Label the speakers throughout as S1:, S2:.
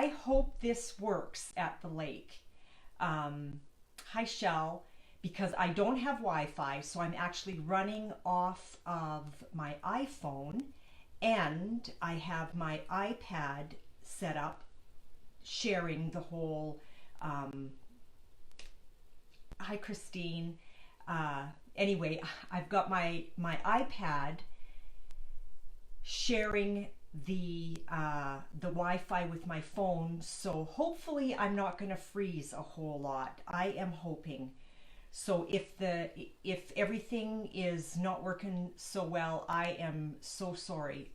S1: I hope this works at the lake. Hi, Shell. Because I don't have Wi-Fi, so I'm actually running off of my iPhone, and I have my iPad set up, sharing the whole, hi Christine. Anyway, I've got my iPad sharing the Wi-Fi with my phone, so hopefully I'm not going to freeze a whole lot. I am hoping. So if everything is not working so well, I am so sorry.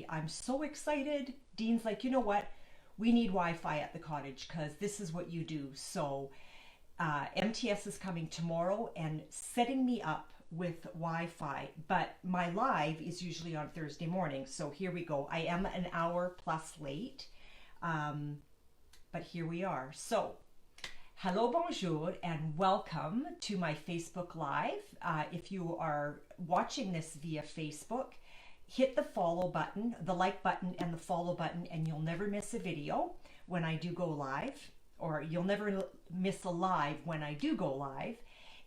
S1: I'm so excited. Dean's like, you know what? We need Wi-Fi at the cottage because this is what you do. So MTS is coming tomorrow and setting me up with Wi-Fi, but my live is usually on Thursday morning. So here we go. I am an hour plus late, but here we are. So hello, bonjour, and welcome to my Facebook Live. If you are watching this via Facebook, hit the follow button, the like button, and the follow button, and you'll never miss a video when I do go live, or you'll never miss a live when I do go live.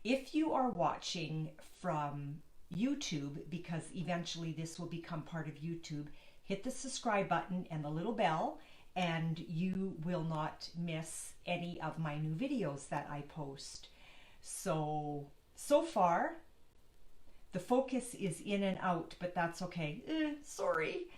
S1: If you are watching from YouTube, because eventually this will become part of YouTube, hit the subscribe button and the little bell, and you will not miss any of my new videos that I post. So far, the focus is in and out, but that's okay. Sorry.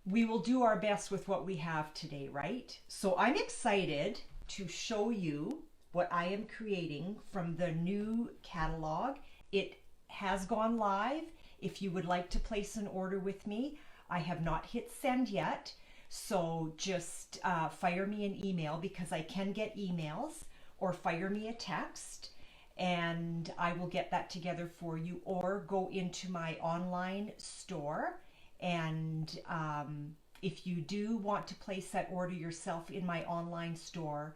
S1: We will do our best with what we have today, right? So I'm excited to show you what I am creating from the new catalog. It has gone live. If you would like to place an order with me, I have not hit send yet, so just fire me an email, because I can get emails, or fire me a text and I will get that together for you, or go into my online store. And if you do want to place that order yourself in my online store,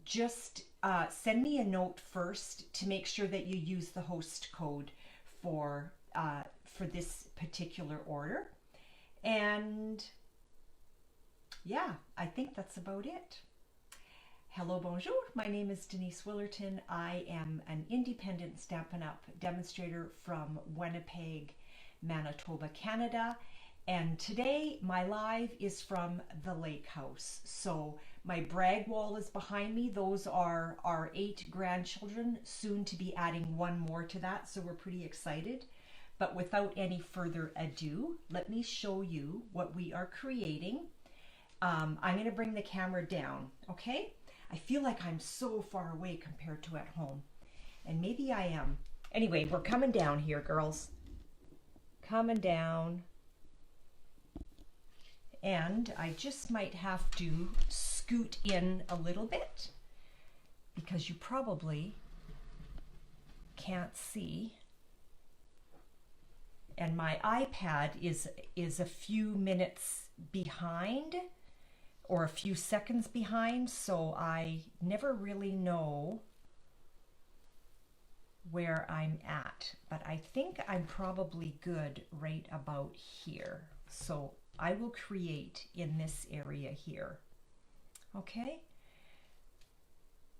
S1: just send me a note first to make sure that you use the host code for this particular order. And yeah, I think that's about it. Hello, bonjour. My name is Denise Willerton. I am an independent Stampin' Up demonstrator from Winnipeg, Manitoba, Canada. And today my live is from the lake house. So my brag wall is behind me. Those are our 8 grandchildren, soon to be adding one more to that. So we're pretty excited. But without any further ado, let me show you what we are creating. I'm going to bring the camera down, okay? I feel like I'm so far away compared to at home. And maybe I am. Anyway, we're coming down here, girls. Coming down. And I just might have to scoot in a little bit, because you probably can't see. And my iPad is a few minutes behind, or a few seconds behind, so I never really know where I'm at. But I think I'm probably good right about here. So I will create in this area here. Okay?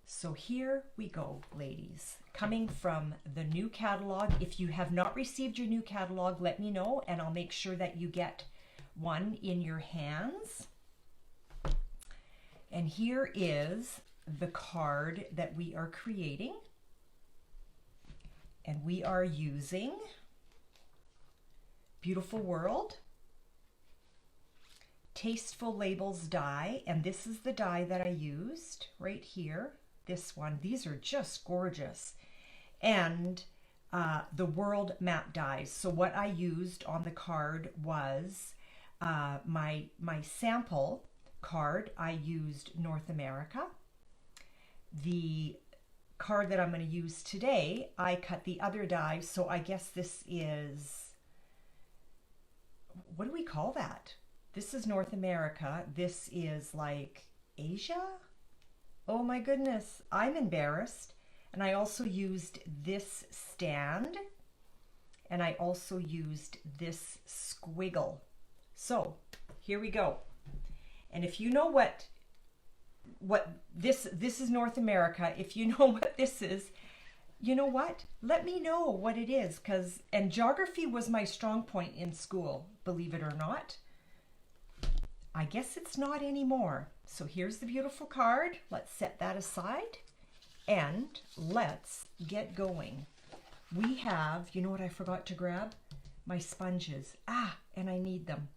S1: So here we go, ladies. Coming from the new catalog. If you have not received your new catalog, let me know, and I'll make sure that you get one in your hands. And here is the card that we are creating. And we are using Beautiful World Tasteful Labels die, and this is the die that I used right here. This one. These are just gorgeous. And the World Map dies. So what I used on the card was my sample card. I used North America. The card that I'm going to use today, I cut the other die. So I guess this is, what do we call that? This is North America. This is like Asia? Oh my goodness, I'm embarrassed. And I also used this stand, and I also used this squiggle. So here we go. And if you know what this is North America, if you know what this is, you know what? Let me know what it is, and geography was my strong point in school, believe it or not. I guess it's not anymore. So here's the beautiful card. Let's set that aside and let's get going. We have, you know what I forgot to grab? My sponges. And I need them.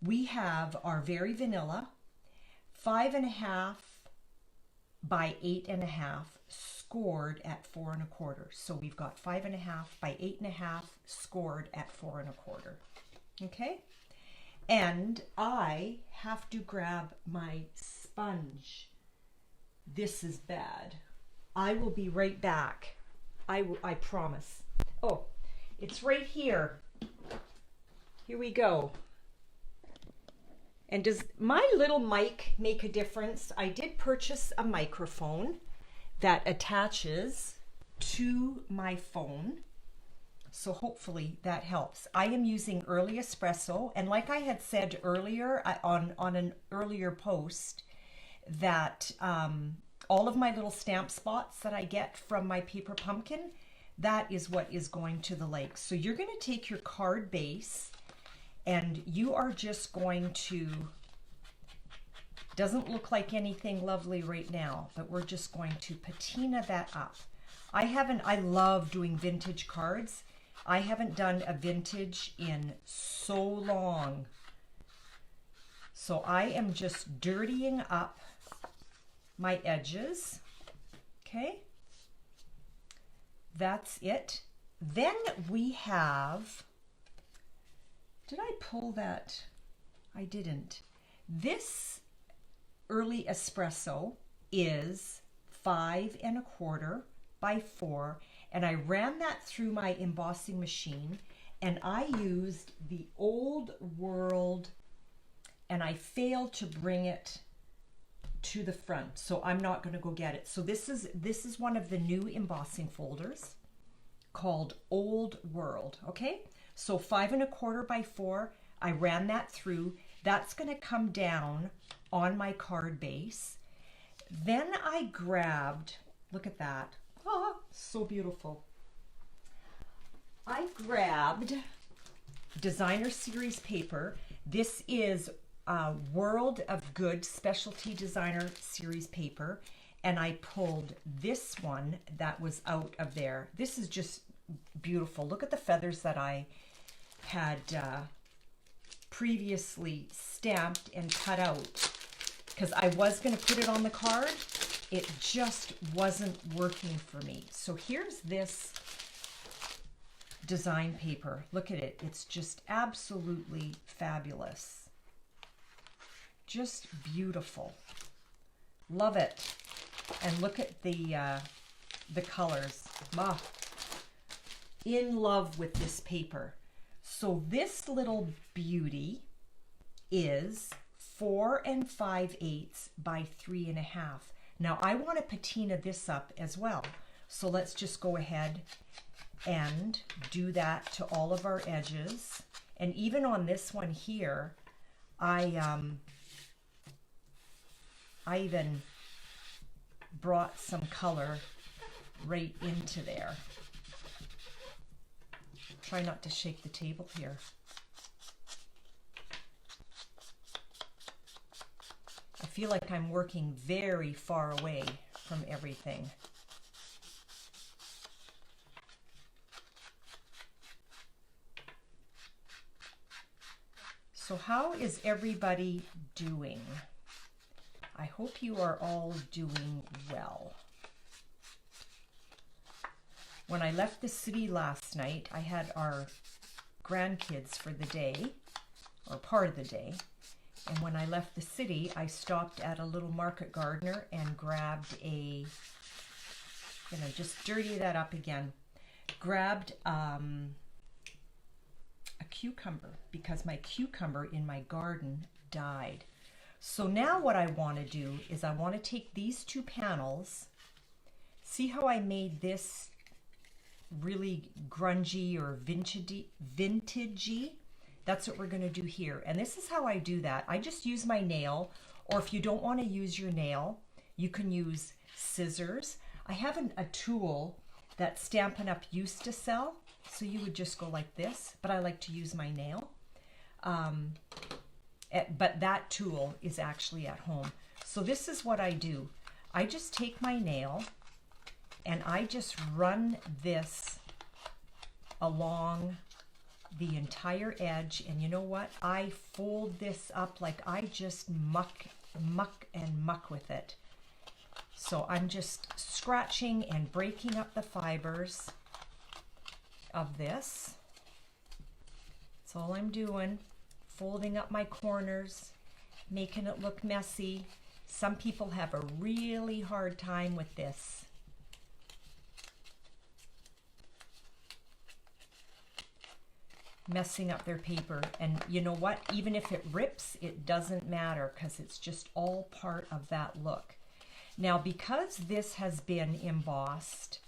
S1: We have our very vanilla 5.5 by 8.5 scored at 4 1/4. So we've got 5.5 by 8.5 scored at 4 1/4. Okay? And I have to grab my sponge. This is bad. I will be right back. I promise. Oh, it's right here. Here we go. And does my little mic make a difference? I did purchase a microphone that attaches to my phone. So hopefully that helps. I am using early espresso, and like I had said earlier on an earlier post, that all of my little stamp spots that I get from my paper pumpkin, that is what is going to the lake. So you're going to take your card base and you are just going to, doesn't look like anything lovely right now, but we're just going to patina that up. I love doing vintage cards. I haven't done a vintage in so long. So I am just dirtying up my edges. Okay. That's it. Then we have, did I pull that? I didn't. This early espresso is 5 1/4 by 4. And I ran that through my embossing machine, and I used the Old World, and I failed to bring it to the front, so I'm not going to go get it. So this is one of the new embossing folders called Old World. Okay, so 5 1/4 by 4. I ran that through. That's going to come down on my card base. Then I grabbed, look at that. Oh, so beautiful. I grabbed Designer Series paper. This is World of Good Specialty Designer Series paper. And I pulled this one that was out of there. This is just beautiful. Look at the feathers that I had previously stamped and cut out, because I was going to put it on the card. It just wasn't working for me. So here's this design paper. Look at it. It's just absolutely fabulous. Just beautiful. Love it. And look at the colors. In love with this paper. So this little beauty is 4 5/8 by 3 1/2. Now I want to patina this up as well. So let's just go ahead and do that to all of our edges. And even on this one here, I even brought some color right into there. Try not to shake the table here. I feel like I'm working very far away from everything. So how is everybody doing? I hope you are all doing well. When I left the city last night, I had our grandkids for the day, or part of the day. And when I left the city, I stopped at a little market gardener and grabbed a, just dirty that up again, grabbed a cucumber, because my cucumber in my garden died. So now what I want to do is I want to take these two panels. See how I made this really grungy or vintagey? That's what we're going to do here. And this is how I do that. I just use my nail, or if you don't want to use your nail, you can use scissors. I have a tool that Stampin' Up used to sell, so you would just go like this, but I like to use my nail. But that tool is actually at home. So this is what I do. I just take my nail and I just run this along the entire edge, and you know what? I fold this up like I just muck with it. So I'm just scratching and breaking up the fibers of this. That's all I'm doing. Folding up my corners, making it look messy. Some people have a really hard time with this. Messing up their paper. And you know what? Even if it rips, it doesn't matter because it's just all part of that look. Now, because this has been embossed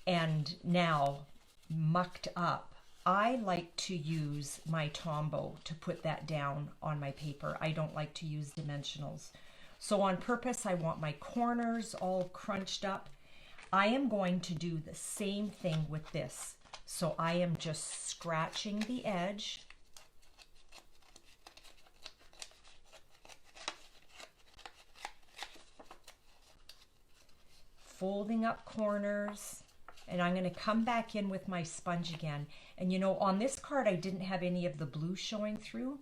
S1: and now mucked up, I like to use my Tombow to put that down on my paper. I don't like to use dimensionals. So on purpose, I want my corners all crunched up. I am going to do the same thing with this. So I am just scratching the edge. Folding up corners. And I'm going to come back in with my sponge again. And you know, on this card, I didn't have any of the blue showing through.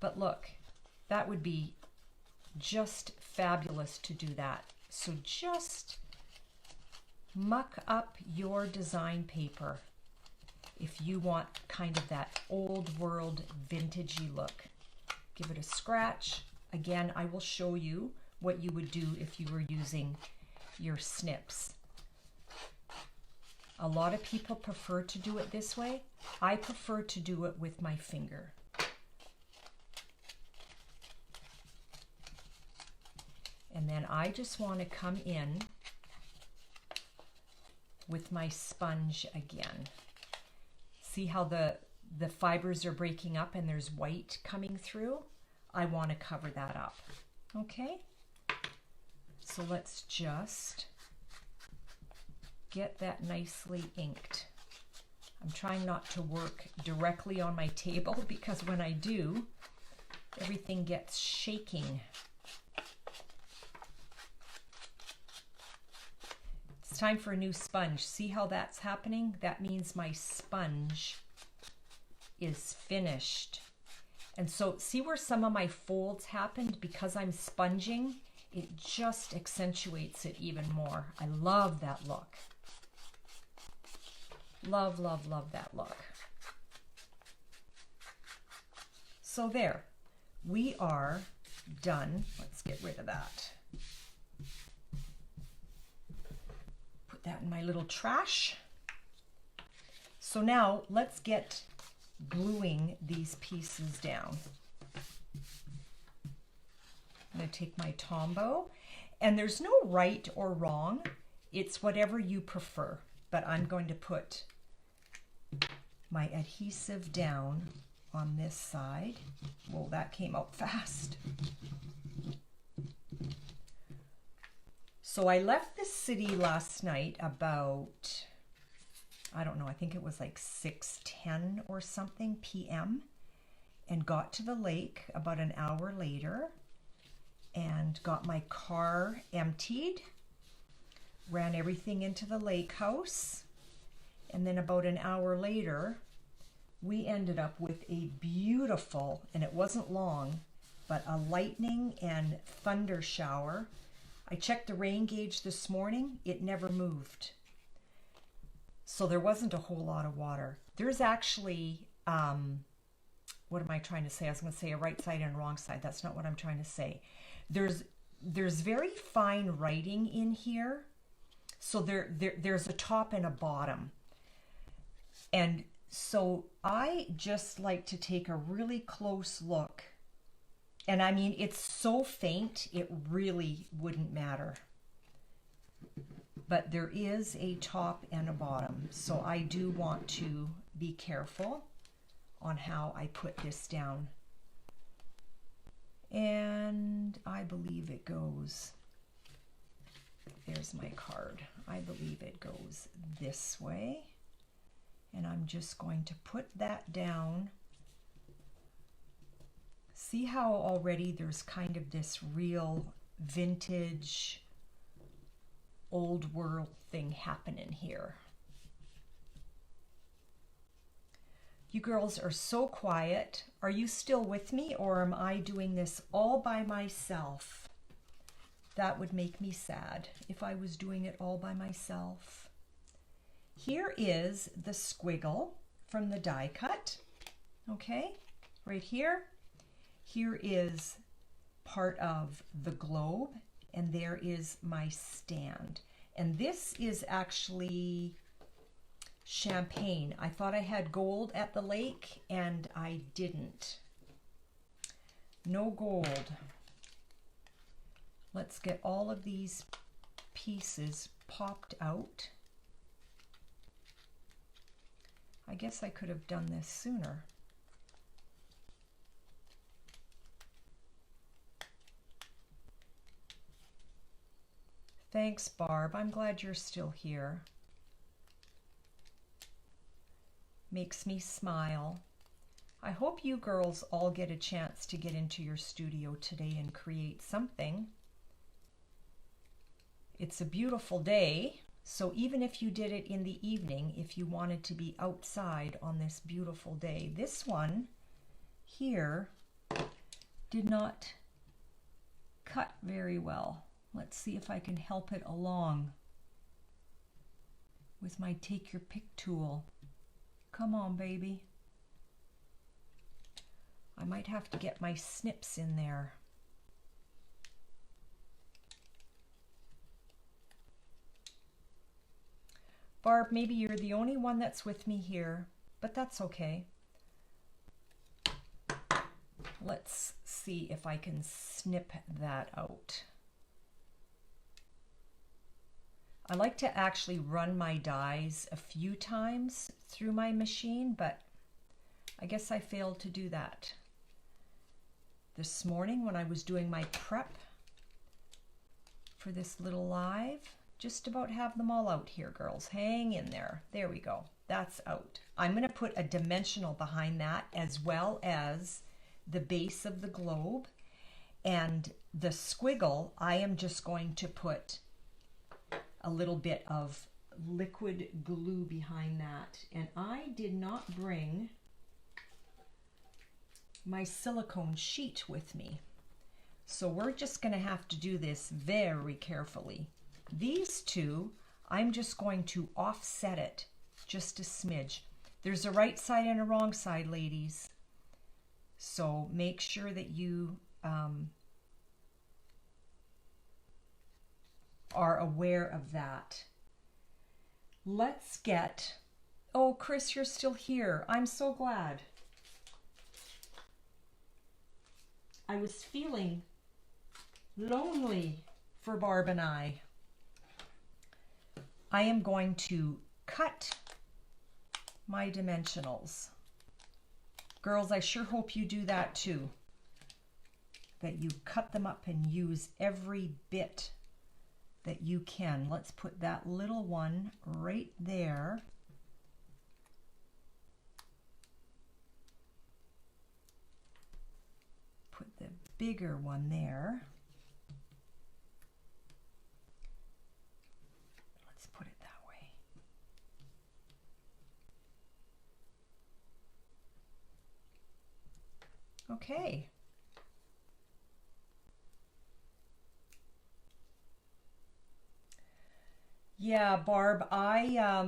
S1: But look, that would be just fabulous to do that. So just muck up your design paper if you want kind of that old world vintagey look. Give it a scratch. Again, I will show you what you would do if you were using your snips. A lot of people prefer to do it this way. I prefer to do it with my finger. And then I just want to come in with my sponge again. See how the fibers are breaking up and there's white coming through? I want to cover that up. Okay? So let's just get that nicely inked. I'm trying not to work directly on my table because when I do, everything gets shaking. It's time for a new sponge. See how that's happening? That means my sponge is finished. And so see where some of my folds happened because I'm sponging? It just accentuates it even more. I love that look. Love, love, love that look. So there, we are done. Let's get rid of that. Put that in my little trash. So now let's get gluing these pieces down. I'm going to take my Tombow, and there's no right or wrong. It's whatever you prefer. But I'm going to put my adhesive down on this side. Whoa, that came out fast. So I left the city last night about, I don't know, I think it was like 6:10 or something p.m. and got to the lake about an hour later and got my car emptied. Ran everything into the lake house, and then about an hour later we ended up with a beautiful, and it wasn't long, but a lightning and thunder shower. I checked the rain gauge this morning, it never moved. So there wasn't a whole lot of water. There's actually, what am I trying to say? I was going to say a right side and a wrong side. That's not what I'm trying to say. There's very fine writing in here. So there's a top and a bottom. And so I just like to take a really close look. And I mean, it's so faint, it really wouldn't matter. But there is a top and a bottom. So I do want to be careful on how I put this down. And I believe it goes, there's my card. I believe it goes this way. And I'm just going to put that down. See how already there's kind of this real vintage, old world thing happening here. You girls are so quiet. Are you still with me, or am I doing this all by myself? That would make me sad if I was doing it all by myself. Here is the squiggle from the die cut. Okay, right here. Here is part of the globe, and there is my stand. And this is actually champagne. I thought I had gold at the lake, and I didn't. No gold. Let's get all of these pieces popped out. I guess I could have done this sooner. Thanks, Barb. I'm glad you're still here. Makes me smile. I hope you girls all get a chance to get into your studio today and create something. It's a beautiful day, so even if you did it in the evening, if you wanted to be outside on this beautiful day, this one here did not cut very well. Let's see if I can help it along with my take your pick tool. Come on, baby. I might have to get my snips in there. Barb, maybe you're the only one that's with me here, but that's okay. Let's see if I can snip that out. I like to actually run my dies a few times through my machine, but I guess I failed to do that. This morning when I was doing my prep for this little live, just about have them all out here, girls. Hang in there. There we go. That's out. I'm going to put a dimensional behind that, as well as the base of the globe. And the squiggle, I am just going to put a little bit of liquid glue behind that. And I did not bring my silicone sheet with me. So we're just going to have to do this very carefully. These two, I'm just going to offset it just a smidge. There's a right side and a wrong side, ladies. So make sure that you are aware of that. Let's get, oh, Chris, you're still here. I'm so glad. I was feeling lonely for Barb and I. I am going to cut my dimensionals. Girls, I sure hope you do that too. That you cut them up and use every bit that you can. Let's put that little one right there. Put the bigger one there. Let's put it that way. Okay. Yeah, Barb, I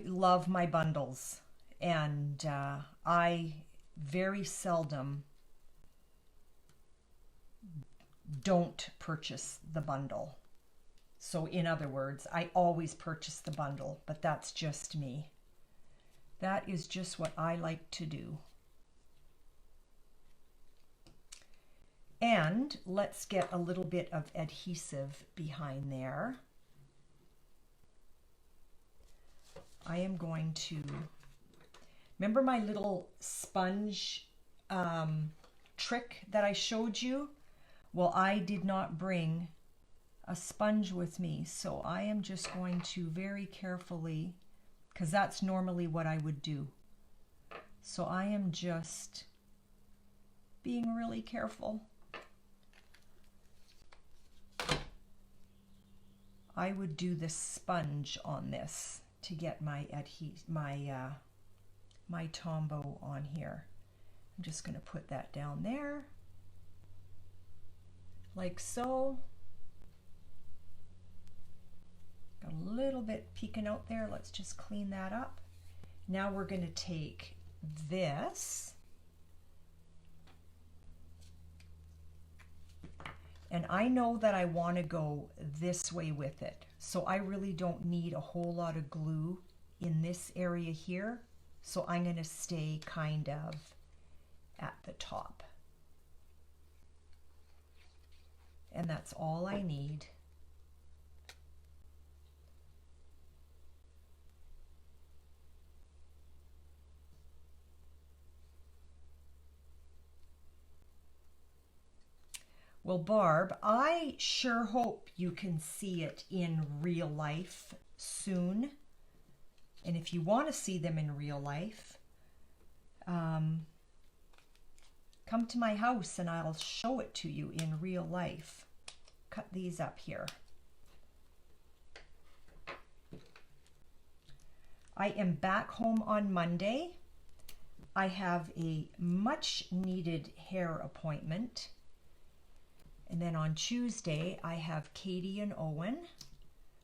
S1: love my bundles, and I very seldom don't purchase the bundle. So in other words, I always purchase the bundle, but that's just me. That is just what I like to do. And let's get a little bit of adhesive behind there. I am going to, remember my little sponge trick that I showed you? Well, I did not bring a sponge with me, so I am just going to very carefully, because that's normally what I would do. So I am just being really careful. I would do the sponge on this to get my my Tombow on here. I'm just going to put that down there, like so. Got a little bit peeking out there. Let's just clean that up. Now we're going to take this and I know that I want to go this way with it, so I really don't need a whole lot of glue in this area here, so I'm going to stay kind of at the top, and that's all I need. Well, Barb, I sure hope you can see it in real life soon. And if you want to see them in real life, come to my house and I'll show it to you in real life. Cut these up here. I am back home on Monday. I have a much needed hair appointment. And then on Tuesday, I have Katie and Owen,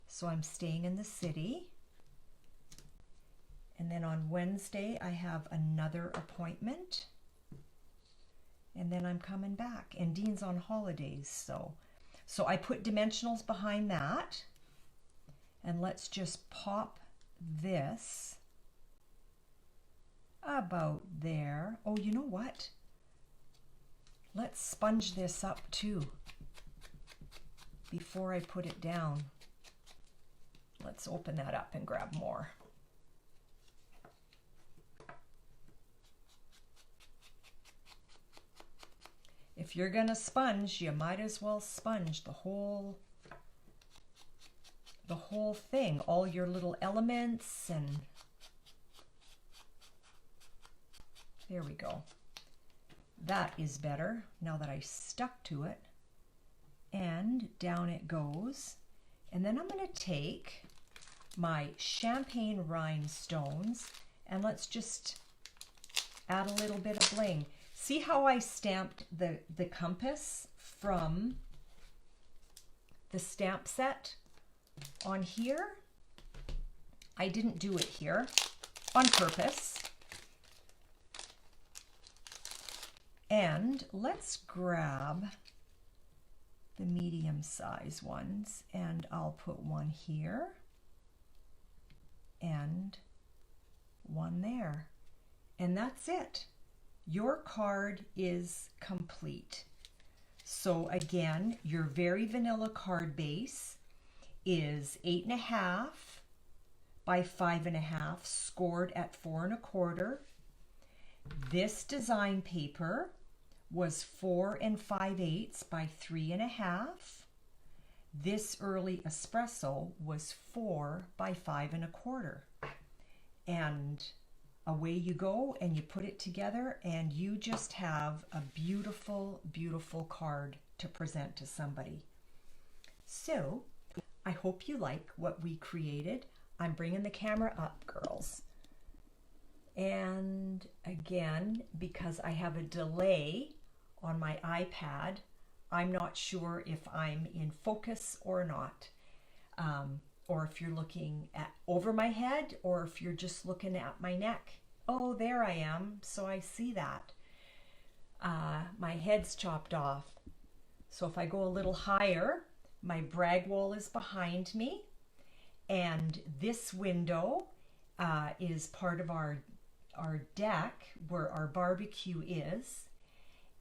S1: so I'm staying in the city. And then on Wednesday, I have another appointment. And then I'm coming back. And Dean's on holidays, so I put dimensionals behind that. And let's just pop this about there. Oh, you know what? Let's sponge this up too before I put it down. Let's open that up and grab more. If you're gonna sponge, you might as well sponge the whole thing, all your little elements, and there we go. That is better now that I stuck to it. And down it goes. And then I'm going to take my champagne rhinestones and let's just add a little bit of bling. See how I stamped the compass from the stamp set on here? I didn't do it here on purpose. And let's grab the medium size ones, and I'll put one here and one there. And that's it. Your card is complete. So again, your very vanilla card base is 8.5 by 5.5, scored at 4 1/4. This design paper was 4 5/8 by 3 1/2. This early espresso was 4 by 5 1/4. And away you go, and you put it together, and you just have a beautiful, beautiful card to present to somebody. So I hope you like what we created. I'm bringing the camera up, girls. And again, because I have a delay on my iPad, I'm not sure if I'm in focus or not, or if you're looking at over my head, or if you're just looking at my neck. Oh, there I am, so I see that. My head's chopped off. So if I go a little higher, my brag wall is behind me, and this window is part of our deck where our barbecue is,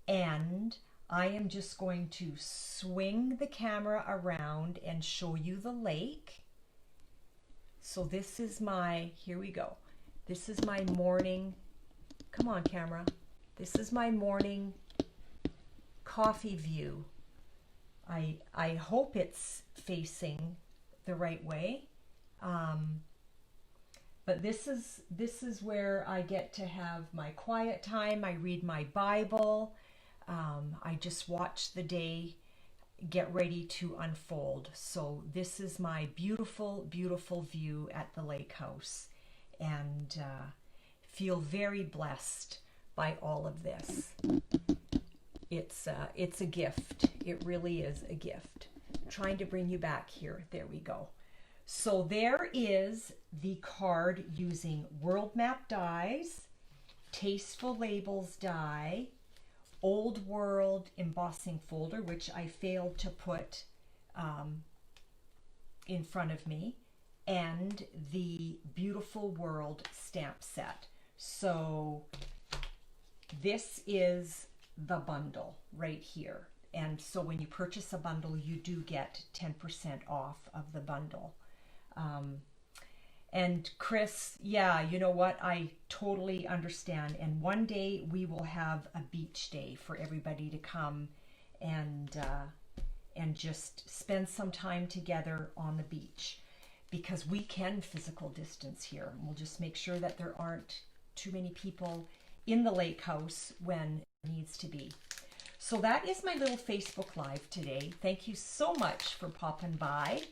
S1: and I am just going to swing the camera around and show you the lake. So this is my, here we go. This is my morning, come on camera. This is my morning coffee view. I hope it's facing the right way. But this is where I get to have my quiet time. I read my Bible. I just watch the day get ready to unfold. So this is my beautiful, beautiful view at the lake house, and feel very blessed by all of this. It's a gift. It really is a gift. Trying to bring you back here. There we go. So there is the card using World Map dies, Tasteful Labels die, Old World embossing folder, which I failed to put in front of me, and the Beautiful World stamp set. So this is the bundle right here. And so when you purchase a bundle, you do get 10% off of the bundle. And Chris, yeah, you know what? I totally understand. And one day we will have a beach day for everybody to come and just spend some time together on the beach, because we can physical distance here. We'll just make sure that there aren't too many people in the lake house when it needs to be. So that is my little Facebook Live today. Thank you so much for popping by.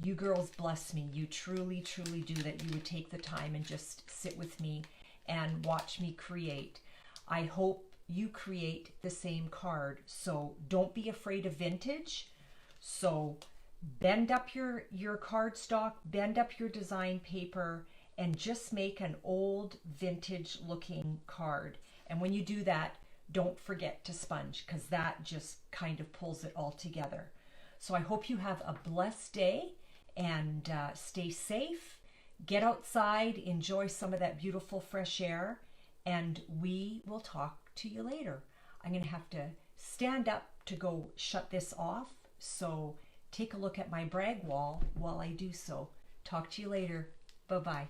S1: You girls bless me. You truly, truly do, that you would take the time and just sit with me and watch me create. I hope you create the same card. So don't be afraid of vintage. So bend up your cardstock, bend up your design paper, and just make an old vintage looking card. And when you do that, don't forget to sponge, because that just kind of pulls it all together. So I hope you have a blessed day, and stay safe. Get outside, enjoy some of that beautiful fresh air, and we will talk to you later. I'm going to have to stand up to go shut this off. So take a look at my brag wall while I do so. Talk to you later. Bye-bye.